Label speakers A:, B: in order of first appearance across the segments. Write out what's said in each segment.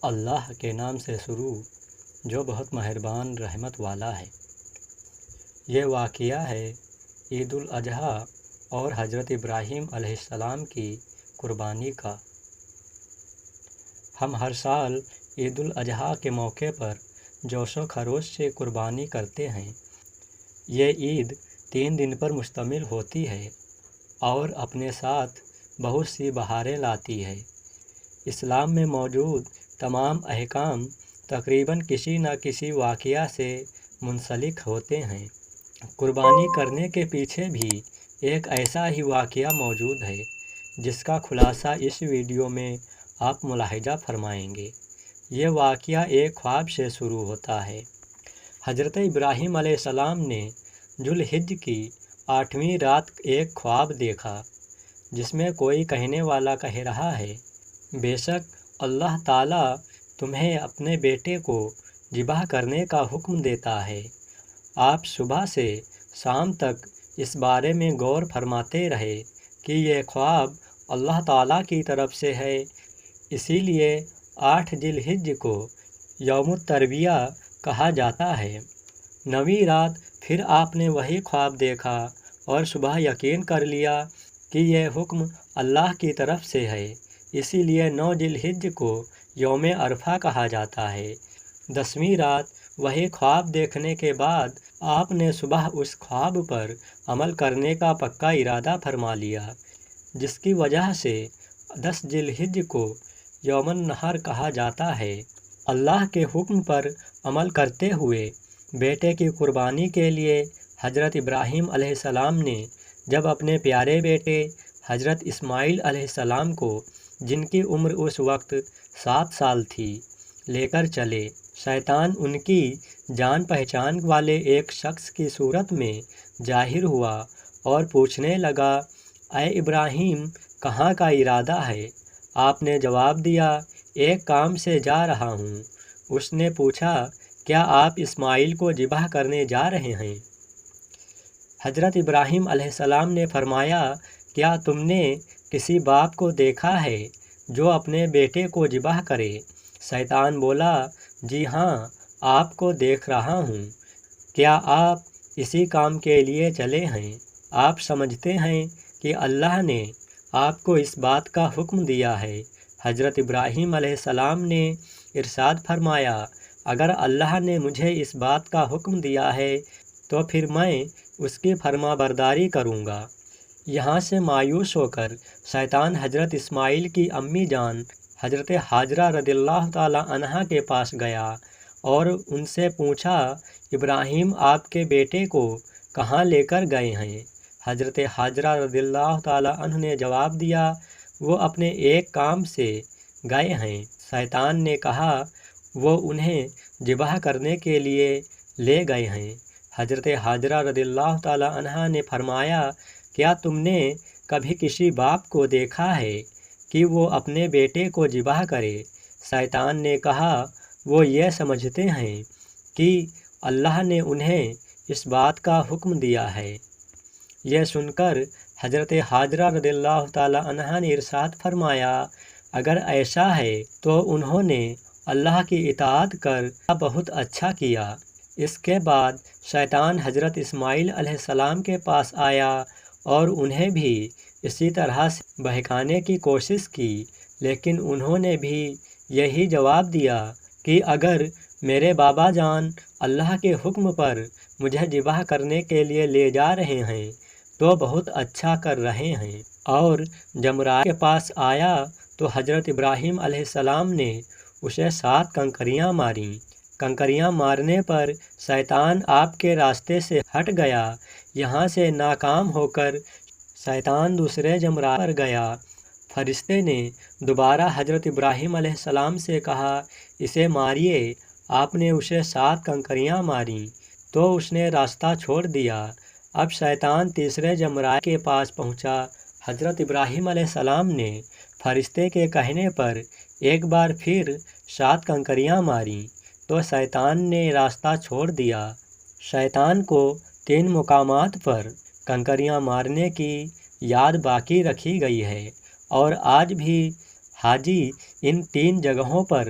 A: اللہ کے نام سے شروع جو بہت مہربان رحمت والا ہے۔ یہ واقعہ ہے عید الاضحیٰ اور حضرت ابراہیم علیہ السلام کی قربانی کا۔ ہم ہر سال عید الاضحیٰ کے موقع پر جوش و خروش سے قربانی کرتے ہیں۔ یہ عید 3 دن پر مشتمل ہوتی ہے اور اپنے ساتھ بہت سی بہاریں لاتی ہے۔ اسلام میں موجود تمام احکام تقریباً کسی نہ کسی واقعہ سے منسلک ہوتے ہیں۔ قربانی کرنے کے پیچھے بھی ایک ایسا ہی واقعہ موجود ہے جس کا خلاصہ اس ویڈیو میں آپ ملاحظہ فرمائیں گے۔ یہ واقعہ ایک خواب سے شروع ہوتا ہے۔ حضرت ابراہیم علیہ السلام نے ذو الحجہ کی 8ویں رات ایک خواب دیکھا جس میں کوئی کہنے والا کہہ رہا ہے، بے شک اللہ تعالیٰ تمہیں اپنے بیٹے کو ذبح کرنے کا حکم دیتا ہے۔ آپ صبح سے شام تک اس بارے میں غور فرماتے رہے کہ یہ خواب اللہ تعالیٰ کی طرف سے ہے۔ اسی لیے 8 ذی الحجہ کو یوم الترویہ کہا جاتا ہے۔ 9ویں رات پھر آپ نے وہی خواب دیکھا اور صبح یقین کر لیا کہ یہ حکم اللہ کی طرف سے ہے۔ اسی لیے 9 ذی الحجہ کو یوم عرفہ کہا جاتا ہے۔ 10ویں رات وہی خواب دیکھنے کے بعد آپ نے صبح اس خواب پر عمل کرنے کا پکا ارادہ فرما لیا، جس کی وجہ سے 10 ذی الحجہ کو یوم النحر کہا جاتا ہے۔ اللہ کے حکم پر عمل کرتے ہوئے بیٹے کی قربانی کے لیے حضرت ابراہیم علیہ السلام نے جب اپنے پیارے بیٹے حضرت اسماعیل علیہ السلام کو، جن کی عمر اس وقت 7 سال تھی، لے کر چلے، شیطان ان کی جان پہچان والے ایک شخص کی صورت میں ظاہر ہوا اور پوچھنے لگا، اے ابراہیم، کہاں کا ارادہ ہے؟ آپ نے جواب دیا، ایک کام سے جا رہا ہوں۔ اس نے پوچھا، کیا آپ اسماعیل کو ذبح کرنے جا رہے ہیں؟ حضرت ابراہیم علیہ السلام نے فرمایا، کیا تم نے کسی باپ کو دیکھا ہے جو اپنے بیٹے کو ذبح کرے؟ شیطان بولا، جی ہاں، آپ کو دیکھ رہا ہوں۔ کیا آپ اسی کام کے لیے چلے ہیں؟ آپ سمجھتے ہیں کہ اللہ نے آپ کو اس بات کا حکم دیا ہے؟ حضرت ابراہیم علیہ السلام نے ارشاد فرمایا، اگر اللہ نے مجھے اس بات کا حکم دیا ہے تو پھر میں اس کی فرما برداری کروں گا۔ یہاں سے مایوس ہو کر شیطان حضرت اسماعیل کی امی جان حضرت ہاجرہ رضی اللہ تعالیٰ عنہا کے پاس گیا اور ان سے پوچھا، ابراہیم آپ کے بیٹے کو کہاں لے کر گئے ہیں؟ حضرت ہاجرہ رضی اللہ تعالیٰ عنہ نے جواب دیا، وہ اپنے ایک کام سے گئے ہیں۔ شیطان نے کہا، وہ انہیں ذبح کرنے کے لیے لے گئے ہیں۔ حضرت ہاجرہ رضی اللہ تعالیٰ عنہا نے فرمایا، کیا تم نے کبھی کسی باپ کو دیکھا ہے کہ وہ اپنے بیٹے کو ذبح کرے؟ شیطان نے کہا، وہ یہ سمجھتے ہیں کہ اللہ نے انہیں اس بات کا حکم دیا ہے۔ یہ سن کر حضرت ہاجرہ رضی اللہ تعالیٰ عنہا نے ارشاد فرمایا، اگر ایسا ہے تو انہوں نے اللہ کی اطاعت کر بہت اچھا کیا۔ اس کے بعد شیطان حضرت اسماعیل علیہ السلام کے پاس آیا اور انہیں بھی اسی طرح سے بہکانے کی کوشش کی، لیکن انہوں نے بھی یہی جواب دیا کہ اگر میرے بابا جان اللہ کے حکم پر مجھے ذبح کرنے کے لیے لے جا رہے ہیں تو بہت اچھا کر رہے ہیں۔ اور جمرات کے پاس آیا تو حضرت ابراہیم علیہ السلام نے اسے 7 کنکریاں ماریں۔ کنکریاں مارنے پر شیطان آپ کے راستے سے ہٹ گیا۔ یہاں سے ناکام ہو کر شیطان دوسرے جمرات پر گیا۔ فرشتے نے دوبارہ حضرت ابراہیم علیہ السلام سے کہا، اسے ماریے۔ آپ نے اسے 7 کنکریاں ماریں تو اس نے راستہ چھوڑ دیا۔ اب شیطان تیسرے جمرات کے پاس پہنچا۔ حضرت ابراہیم علیہ السلام نے فرشتے کے کہنے پر ایک بار پھر 7 کنکریاں ماریں تو شیطان نے راستہ چھوڑ دیا۔ شیطان کو 3 مقامات پر کنکریاں مارنے کی یاد باقی رکھی گئی ہے اور آج بھی حاجی ان 3 جگہوں پر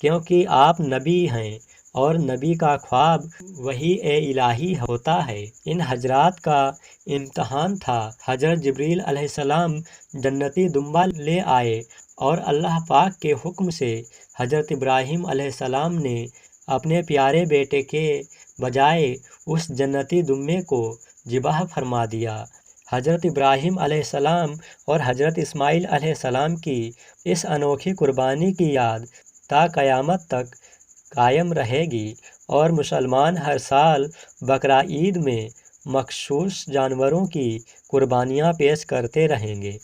A: کیونکہ آپ نبی ہیں اور نبی کا خواب وحی الہی ہوتا ہے۔ ان حضرات کا امتحان تھا۔ حضرت جبریل علیہ السلام جنتی دمبا لے آئے اور اللہ پاک کے حکم سے حضرت ابراہیم علیہ السلام نے اپنے پیارے بیٹے کے بجائے اس جنتی دمبے کو ذبح فرما دیا۔ حضرت ابراہیم علیہ السلام اور حضرت اسماعیل علیہ السلام کی اس انوکھی قربانی کی یاد تا قیامت تک قائم رہے گی اور مسلمان ہر سال بقرعید میں مخصوص جانوروں کی قربانیاں پیش کرتے رہیں گے۔